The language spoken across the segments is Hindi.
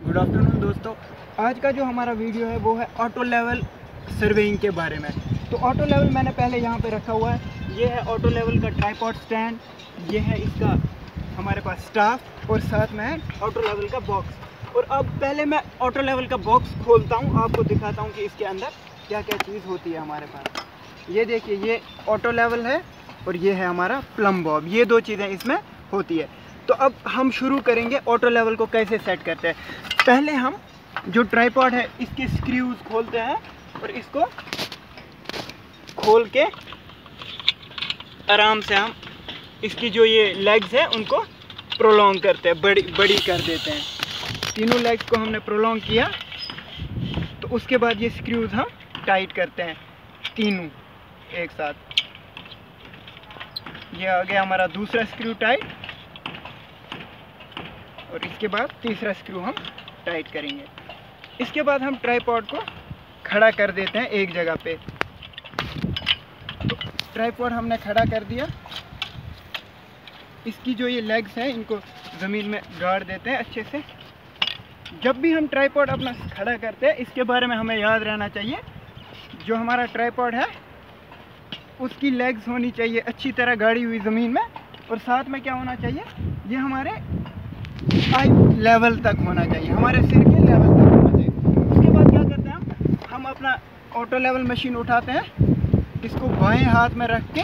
गुड आफ्टरनून दोस्तों। आज का जो हमारा वीडियो है वो है ऑटो लेवल सर्वेइंग के बारे में। तो ऑटो लेवल मैंने पहले यहाँ पे रखा हुआ है। ये है ऑटो लेवल का ट्राइपॉड स्टैंड, ये है इसका हमारे पास स्टाफ और साथ में है ऑटो लेवल का बॉक्स। और अब पहले मैं ऑटो लेवल का बॉक्स खोलता हूँ, आपको दिखाता हूँ कि इसके अंदर क्या क्या चीज़ होती है हमारे पास। ये देखिए, ये ऑटो लेवल है और ये है हमारा प्लम बॉब, ये दो चीज़ें इसमें होती है। तो अब हम शुरू करेंगे ऑटो लेवल को कैसे सेट करते हैं। पहले हम जो ट्राइपॉड है इसके स्क्रूज खोलते हैं और इसको खोल के आराम से हम इसकी जो ये लेग्स है उनको प्रोलॉन्ग करते हैं, बड़ी कर देते हैं। तीनों लेग्स को हमने प्रोलॉन्ग किया तो उसके बाद ये स्क्रूज हम टाइट करते हैं तीनों एक साथ। ये आ गया हमारा दूसरा स्क्रू टाइट और इसके बाद तीसरा स्क्रू हम टाइट करेंगे। इसके बाद हम ट्राइपॉड को खड़ा कर देते हैं एक जगह पे। तो ट्राइपॉड हमने खड़ा कर दिया, इसकी जो ये लेग्स हैं इनको ज़मीन में गाड़ देते हैं अच्छे से। जब भी हम ट्राइपॉड अपना खड़ा करते हैं इसके बारे में हमें याद रहना चाहिए, जो हमारा ट्राइपॉड है उसकी लेग्स होनी चाहिए अच्छी तरह गाड़ी हुई ज़मीन में, और साथ में क्या होना चाहिए, ये हमारे आई लेवल तक होना चाहिए, हमारे सिर के लेवल तक होना चाहिए। उसके बाद क्या करते हैं हम अपना ऑटो लेवल मशीन उठाते हैं, इसको बाएं हाथ में रख के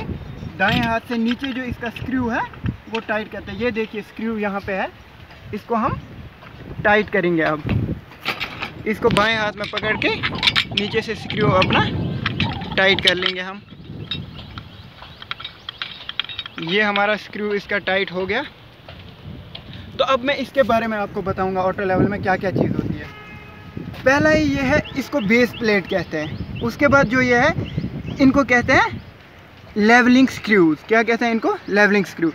दाएं हाथ से नीचे जो इसका स्क्रू है वो टाइट करते हैं। ये देखिए स्क्रू यहाँ पे है, इसको हम टाइट करेंगे। अब इसको बाएं हाथ में पकड़ के नीचे से स्क्रू अपना टाइट कर लेंगे हम। ये हमारा स्क्रू इसका टाइट हो गया। तो अब मैं इसके बारे में आपको बताऊंगा ऑटो लेवल में क्या क्या चीज़ होती है। पहला ही ये है, इसको बेस प्लेट कहते हैं। उसके बाद जो ये है इनको कहते हैं लेवलिंग स्क्रूज। क्या कहते हैं इनको? Levelling screw.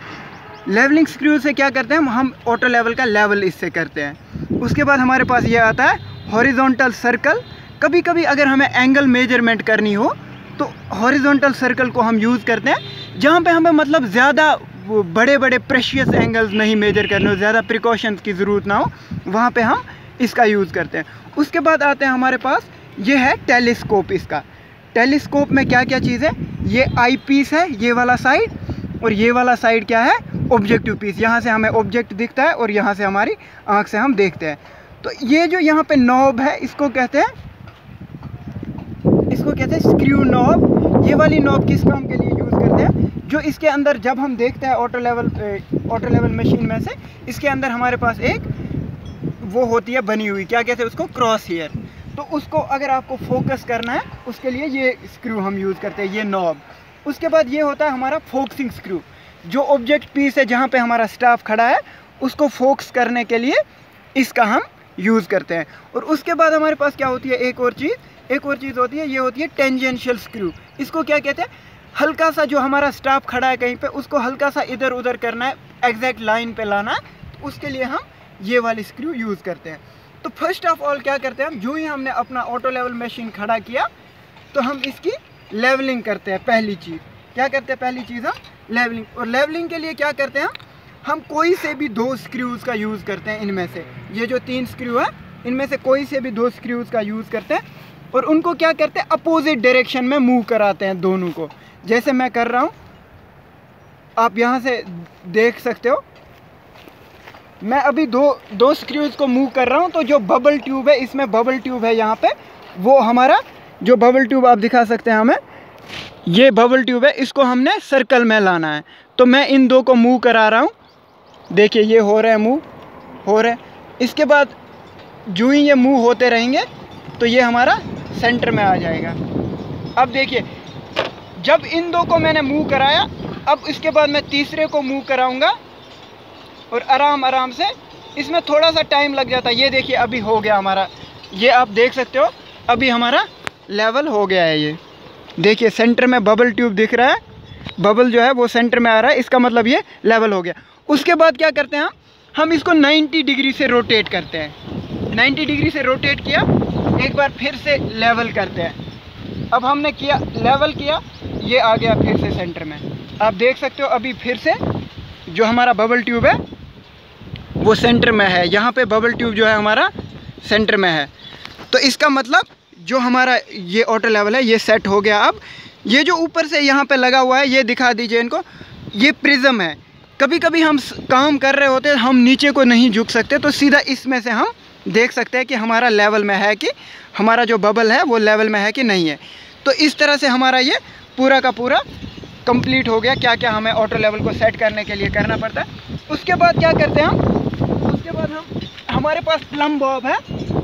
लेवलिंग स्क्रू से क्या करते हैं हम ऑटो लेवल का लेवल इससे करते हैं। उसके बाद हमारे पास ये आता है हॉरिजॉन्टल सर्कल। कभी कभी अगर हमें एंगल मेजरमेंट करनी हो तो हॉरिजॉन्टल सर्कल को हम यूज़ करते हैं, जहाँ पे हमें मतलब ज़्यादा वो बड़े बड़े प्रेशियस एंगल्स नहीं मेजर करने हो, ज़्यादा प्रिकॉशंस की ज़रूरत ना हो, वहाँ पे हम इसका यूज़ करते हैं। उसके बाद आते हैं हमारे पास ये है टेलीस्कोप। इसका टेलीस्कोप में क्या क्या चीज़ है, ये आई पीस है ये वाला साइड, और ये वाला साइड क्या है, ऑब्जेक्टिव पीस। यहाँ से हमें ऑब्जेक्ट दिखता है और यहाँ से हमारी आँख से हम देखते हैं। तो ये जो यहाँ पे नॉब है इसको कहते हैं स्क्रू नॉब। ये वाली नॉब किस काम के लिए यूज़ करते हैं, जो इसके अंदर जब हम देखते हैं ऑटो लेवल मशीन में से इसके अंदर हमारे पास एक वो होती है बनी हुई, क्या कहते हैं उसको, क्रॉस हेयर। तो उसको अगर आपको फोकस करना है उसके लिए ये स्क्रू हम यूज़ करते हैं, ये नॉब। उसके बाद ये होता है हमारा फोकसिंग स्क्रू, जो ऑब्जेक्ट पीस है जहाँ पे हमारा स्टाफ खड़ा है उसको फोकस करने के लिए इसका हम यूज़ करते हैं। और उसके बाद हमारे पास क्या होती है, एक और चीज़ होती है, ये होती है टेंजेंशियल स्क्रू। इसको क्या कहते हैं, हल्का सा जो हमारा स्टाफ खड़ा है कहीं पे उसको हल्का सा इधर उधर करना है, एग्जैक्ट लाइन पे लाना है, तो उसके लिए हम ये वाली स्क्रू यूज़ करते हैं। तो फर्स्ट ऑफ ऑल क्या करते हैं हम, जो ही हमने अपना ऑटो लेवल मशीन खड़ा किया तो हम इसकी लेवलिंग करते हैं। पहली चीज़ क्या करते हैं, पहली चीज़ हम लेवलिंग। और लेवलिंग के लिए क्या करते हैं हम कोई से भी दो स्क्रूज़ का यूज़ करते हैं। इनमें से ये जो 3 स्क्रू है इनमें से कोई से भी 2 स्क्रूज़ का यूज़ करते हैं और उनको क्या करते हैं, अपोजिट डायरेक्शन में मूव कराते हैं दोनों को। जैसे मैं कर रहा हूँ, आप यहाँ से देख सकते हो, मैं अभी दो स्क्रूज को मूव कर रहा हूँ। तो जो बबल ट्यूब है, इसमें बबल ट्यूब है यहाँ पे, वो हमारा जो बबल ट्यूब आप दिखा सकते हैं हमें, ये बबल ट्यूब है, इसको हमने सर्कल में लाना है। तो मैं इन दो को मूव करा रहा हूँ, देखिए ये हो रहे हैं, मूव हो रहे हैं। इसके बाद जो ही ये मूव होते रहेंगे तो ये हमारा सेंटर में आ जाएगा। अब देखिए जब इन दो को मैंने मूव कराया, अब इसके बाद मैं तीसरे को मूव कराऊंगा और आराम से, इसमें थोड़ा सा टाइम लग जाता है। ये देखिए अभी हो गया हमारा, ये आप देख सकते हो अभी हमारा लेवल हो गया है। ये देखिए सेंटर में बबल ट्यूब दिख रहा है, बबल जो है वो सेंटर में आ रहा है, इसका मतलब ये लेवल हो गया। उसके बाद क्या करते हैं हम इसको 90 डिग्री से रोटेट करते हैं। 90 डिग्री से रोटेट किया, एक बार फिर से लेवल करते हैं। अब हमने किया, लेवल किया, ये आ गया फिर से सेंटर में। आप देख सकते हो अभी फिर से जो हमारा बबल ट्यूब है वो सेंटर में है। यहाँ पे बबल ट्यूब जो है हमारा सेंटर में है। तो इसका मतलब जो हमारा ये ऑटो लेवल है ये सेट हो गया। अब ये जो ऊपर से यहाँ पे लगा हुआ है ये दिखा दीजिए इनको, ये प्रिज्म है। कभी कभी हम काम कर रहे होते हैं, हम नीचे को नहीं झुक सकते, तो सीधा इसमें से हम देख सकते हैं कि हमारा लेवल में है कि हमारा जो बबल है वो लेवल में है कि नहीं है। तो इस तरह से हमारा ये पूरा का पूरा कंप्लीट हो गया, क्या क्या हमें ऑटो लेवल को सेट करने के लिए करना पड़ता है। उसके बाद क्या करते हैं हम, उसके बाद हमारे पास प्लम बॉब है।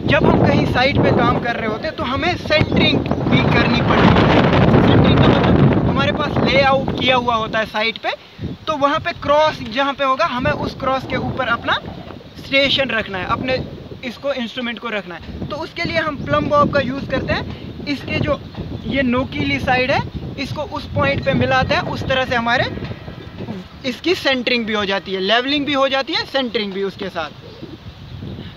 जब हम कहीं साइड पे काम कर रहे होते हैं तो हमें सेंटरिंग भी करनी पड़ती है। सेंटरिंग का मतलब हमारे पास लेआउट किया हुआ होता है साइड पे, तो वहाँ पे क्रॉस जहाँ पे होगा हमें उस क्रॉस के ऊपर अपना स्टेशन रखना है, अपने इसको इंस्ट्रूमेंट को रखना है। तो उसके लिए हम प्लम बॉब का यूज़ करते हैं। इसके जो ये नोकीली साइड है इसको उस पॉइंट पे मिलाते हैं, उस तरह से हमारे इसकी सेंटरिंग भी हो जाती है, लेवलिंग भी हो जाती है, सेंटरिंग भी उसके साथ।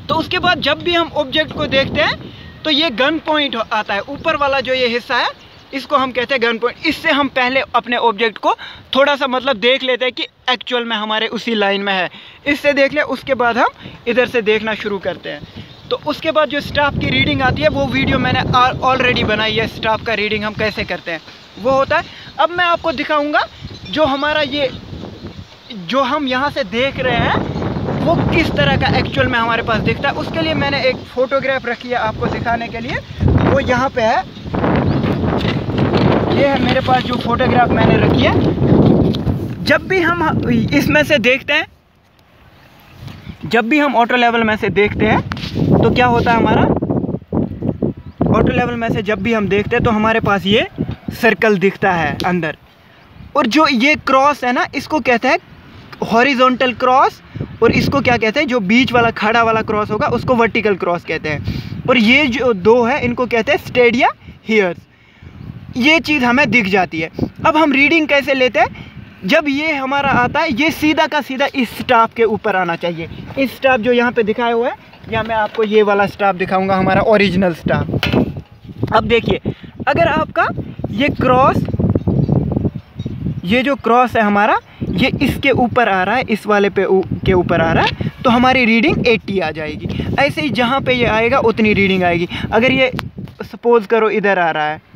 तो उसके बाद जब भी हम ऑब्जेक्ट को देखते हैं तो ये गन पॉइंट आता है, ऊपर वाला जो ये हिस्सा है इसको हम कहते हैं गन पॉइंट। इससे हम पहले अपने ऑब्जेक्ट को थोड़ा सा मतलब देख लेते हैं कि एक्चुअल में हमारे उसी लाइन में है। इससे देख ले, उसके बाद हम इधर से देखना शुरू करते हैं। तो उसके बाद जो स्टाफ की रीडिंग आती है वो वीडियो मैंने ऑलरेडी बनाई है, स्टाफ का रीडिंग हम कैसे करते हैं वो होता है। अब मैं आपको दिखाऊंगा जो हमारा ये जो हम यहाँ से देख रहे हैं वो किस तरह का एक्चुअल में हमारे पास दिखता है। उसके लिए मैंने एक फ़ोटोग्राफ रखी है आपको दिखाने के लिए, वो यहाँ पे है। ये है मेरे पास जो फोटोग्राफ मैंने रखी है। जब भी हम इसमें से देखते हैं, जब भी हम ऑटो लेवल में से देखते हैं तो क्या होता है, हमारा ऑटो लेवल में से जब भी हम देखते हैं तो हमारे पास ये सर्कल दिखता है अंदर। और जो ये क्रॉस है ना, इसको कहते हैं हॉरिजॉन्टल क्रॉस, और इसको क्या कहते हैं, जो बीच वाला खड़ा वाला क्रॉस होगा उसको वर्टिकल क्रॉस कहते हैं। और ये जो दो है इनको कहते हैं स्टेडिया हियर्स। ये चीज़ हमें दिख जाती है। अब हम रीडिंग कैसे लेते हैं, जब ये हमारा आता है ये सीधा का सीधा इस स्टाफ के ऊपर आना चाहिए। इस स्टाफ जो यहाँ पे दिखाया हुआ है, या मैं आपको ये वाला स्टाफ दिखाऊंगा, हमारा ओरिजिनल स्टाफ। अब देखिए, अगर आपका ये क्रॉस, ये जो क्रॉस है हमारा, ये इसके ऊपर आ रहा है, इस वाले पे के ऊपर आ रहा है, तो हमारी रीडिंग 80 आ जाएगी। ऐसे ही जहाँ पे ये आएगा उतनी रीडिंग आएगी। अगर ये सपोज करो इधर आ रहा है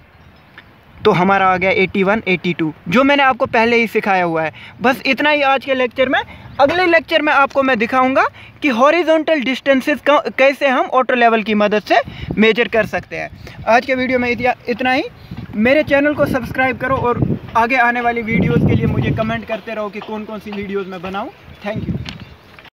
तो हमारा आ गया 81, 82, जो मैंने आपको पहले ही सिखाया हुआ है। बस इतना ही आज के लेक्चर में। अगले लेक्चर में आपको मैं दिखाऊंगा कि हॉरिजॉन्टल डिस्टेंसेस कैसे हम ऑटो लेवल की मदद से मेजर कर सकते हैं। आज के वीडियो में इतना ही। मेरे चैनल को सब्सक्राइब करो और आगे आने वाली वीडियोज़ के लिए मुझे कमेंट करते रहो कि कौन कौन सी वीडियोज़ मैं बनाऊँ। Thank you.